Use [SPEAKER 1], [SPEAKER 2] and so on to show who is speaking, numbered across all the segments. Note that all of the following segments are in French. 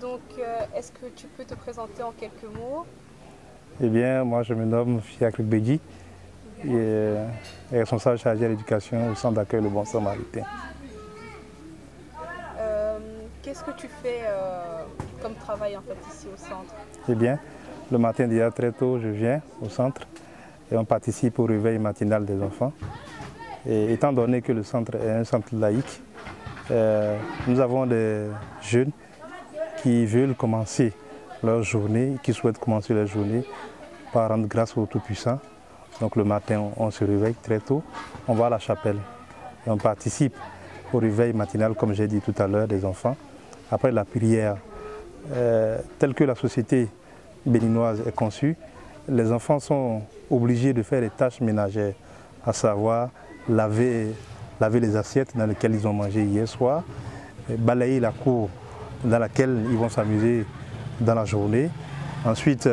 [SPEAKER 1] Donc, est-ce que tu peux te présenter en quelques mots?
[SPEAKER 2] Eh bien, moi je me nomme Fiacre Bédi et responsable chargé de l'éducation au centre d'accueil Le Bon Samaritain.
[SPEAKER 1] Qu'est-ce que tu fais comme travail en fait ici au centre?
[SPEAKER 2] Eh bien, le matin déjà très tôt, je viens au centre et on participe au réveil matinal des enfants. Et étant donné que le centre est un centre laïque, nous avons des jeunes qui veulent commencer leur journée, qui souhaitent commencer leur journée par rendre grâce au Tout-Puissant. Donc le matin, on se réveille très tôt, on va à la chapelle et on participe au réveil matinal, comme j'ai dit tout à l'heure, des enfants. Après la prière, telle que la société béninoise est conçue, les enfants sont obligés de faire les tâches ménagères, à savoir laver les assiettes dans lesquelles ils ont mangé hier soir, balayer la cour dans laquelle ils vont s'amuser dans la journée, ensuite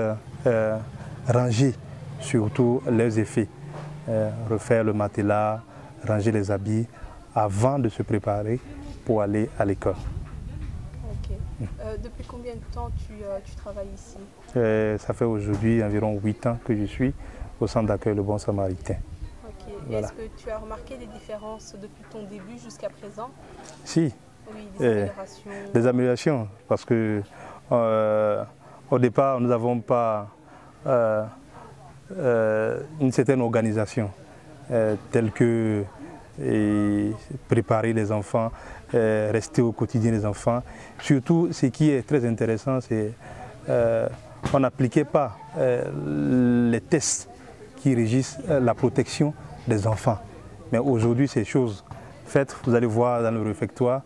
[SPEAKER 2] ranger surtout leurs effets, refaire le matelas, ranger les habits avant de se préparer pour aller à l'école.
[SPEAKER 1] Ok. Depuis combien de temps tu travailles ici?
[SPEAKER 2] Ça fait aujourd'hui environ 8 ans que je suis au centre d'accueil Le Bon Samaritain.
[SPEAKER 1] Ok.
[SPEAKER 2] Voilà.
[SPEAKER 1] Est-ce que tu as remarqué des différences depuis ton début jusqu'à présent?
[SPEAKER 2] Si,
[SPEAKER 1] Oui, des améliorations.
[SPEAKER 2] des améliorations, parce que au départ, nous n'avons pas une certaine organisation telle que préparer les enfants, rester au quotidien des enfants. Surtout, ce qui est très intéressant, c'est qu'on n'appliquait pas les tests qui régissent la protection des enfants. Mais aujourd'hui, c'est chose faite. Vous allez voir dans le réfectoire,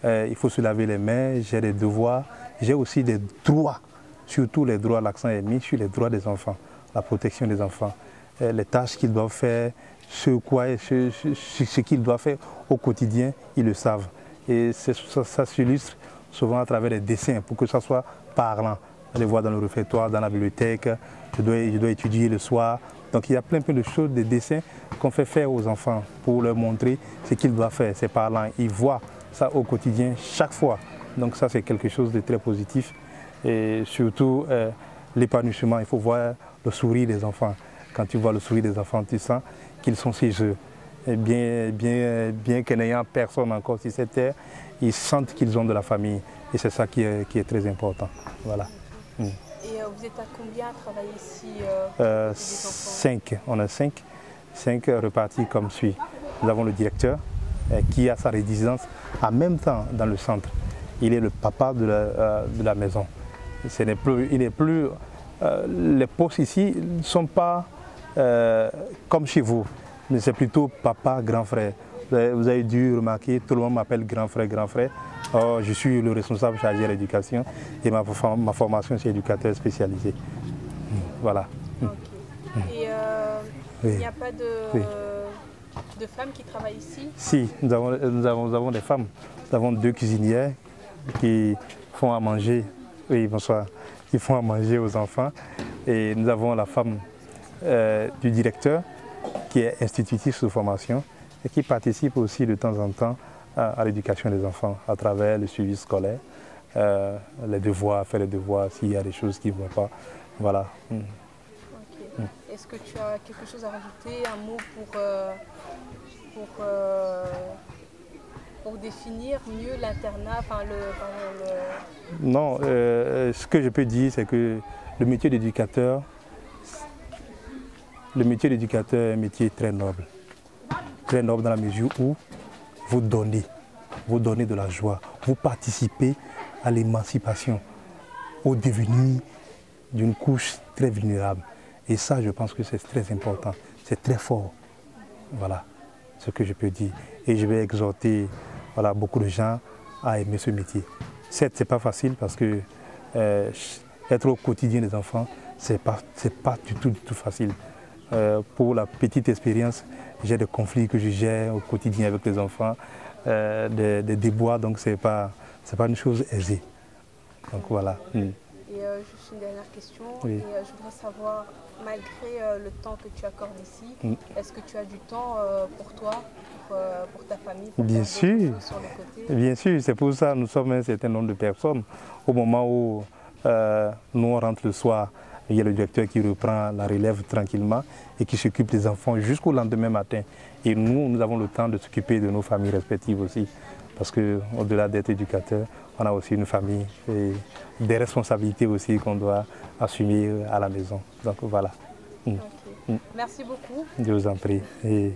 [SPEAKER 2] il faut se laver les mains, j'ai des devoirs, j'ai aussi des droits. Surtout les droits, l'accent est mis sur les droits des enfants, la protection des enfants, les tâches qu'ils doivent faire, ce qu'ils doivent faire au quotidien, ils le savent. Et ça s'illustre souvent à travers des dessins pour que ça soit parlant. On les voit dans le réfectoire, dans la bibliothèque, je dois étudier le soir. Donc il y a plein de choses, des dessins qu'on fait faire aux enfants pour leur montrer ce qu'ils doivent faire. C'est parlant, ils voient ça au quotidien chaque fois. Donc ça c'est quelque chose de très positif. Et surtout l'épanouissement, il faut voir le sourire des enfants. Quand tu vois le sourire des enfants, tu sens qu'ils sont chez eux. Et bien que n'ayant personne encore sur cette terre, ils sentent qu'ils ont de la famille. Et c'est ça qui est très important. Voilà.
[SPEAKER 1] Et vous êtes à combien à travailler ici
[SPEAKER 2] 5. On a 5 repartis comme suit. Nous avons le directeur qui a sa résidence en même temps dans le centre. Il est le papa de la maison. Les postes ici ne sont pas comme chez vous, mais c'est plutôt papa, grand frère. Vous avez dû remarquer, tout le monde m'appelle grand frère, grand frère. Oh, je suis le responsable chargé de l'éducation et ma formation c'est éducateur spécialisé. Voilà.
[SPEAKER 1] Okay. Et il n'y a pas de femmes qui travaillent ici?
[SPEAKER 2] Si, nous avons des femmes. Nous avons 2 cuisinières qui font à manger. Oui, bonsoir. Qui font à manger aux enfants. Et nous avons la femme du directeur qui est institutrice de formation et qui participe aussi de temps en temps à l'éducation des enfants à travers le suivi scolaire, les devoirs, faire les devoirs s'il y a des choses qui ne vont pas. Voilà.
[SPEAKER 1] Okay. Est-ce que tu as quelque chose à rajouter, un mot pour définir mieux l'internat,
[SPEAKER 2] Non, ce que je peux dire, c'est que le métier d'éducateur est un métier très noble. Très noble dans la mesure où vous donnez de la joie, vous participez à l'émancipation, au devenir d'une couche très vulnérable. Et ça, je pense que c'est très important, c'est très fort. Voilà ce que je peux dire. Et je vais exhorter beaucoup de gens à aimer ce métier. Certes, ce n'est pas facile parce que être au quotidien des enfants, ce n'est pas du tout facile. Pour la petite expérience, j'ai des conflits que je gère au quotidien avec les enfants, des déboires, donc ce n'est pas une chose aisée. Donc voilà.
[SPEAKER 1] Et juste une dernière question.
[SPEAKER 2] Oui.
[SPEAKER 1] Et, je voudrais savoir, malgré le temps que tu accordes ici, est-ce que tu as du temps pour toi, pour ta famille, pour
[SPEAKER 2] bien
[SPEAKER 1] faire
[SPEAKER 2] sûr,
[SPEAKER 1] d'autres choses sur le côté?
[SPEAKER 2] bien sûr, c'est pour ça que nous sommes un certain nombre de personnes. Au moment où nous on rentre le soir, il y a le directeur qui reprend la relève tranquillement et qui s'occupe des enfants jusqu'au lendemain matin. Et nous avons le temps de s'occuper de nos familles respectives aussi. Parce qu'au-delà d'être éducateur, on a aussi une famille et des responsabilités aussi qu'on doit assumer à la maison. Donc voilà.
[SPEAKER 1] Okay. Merci beaucoup.
[SPEAKER 2] Je vous en prie. Et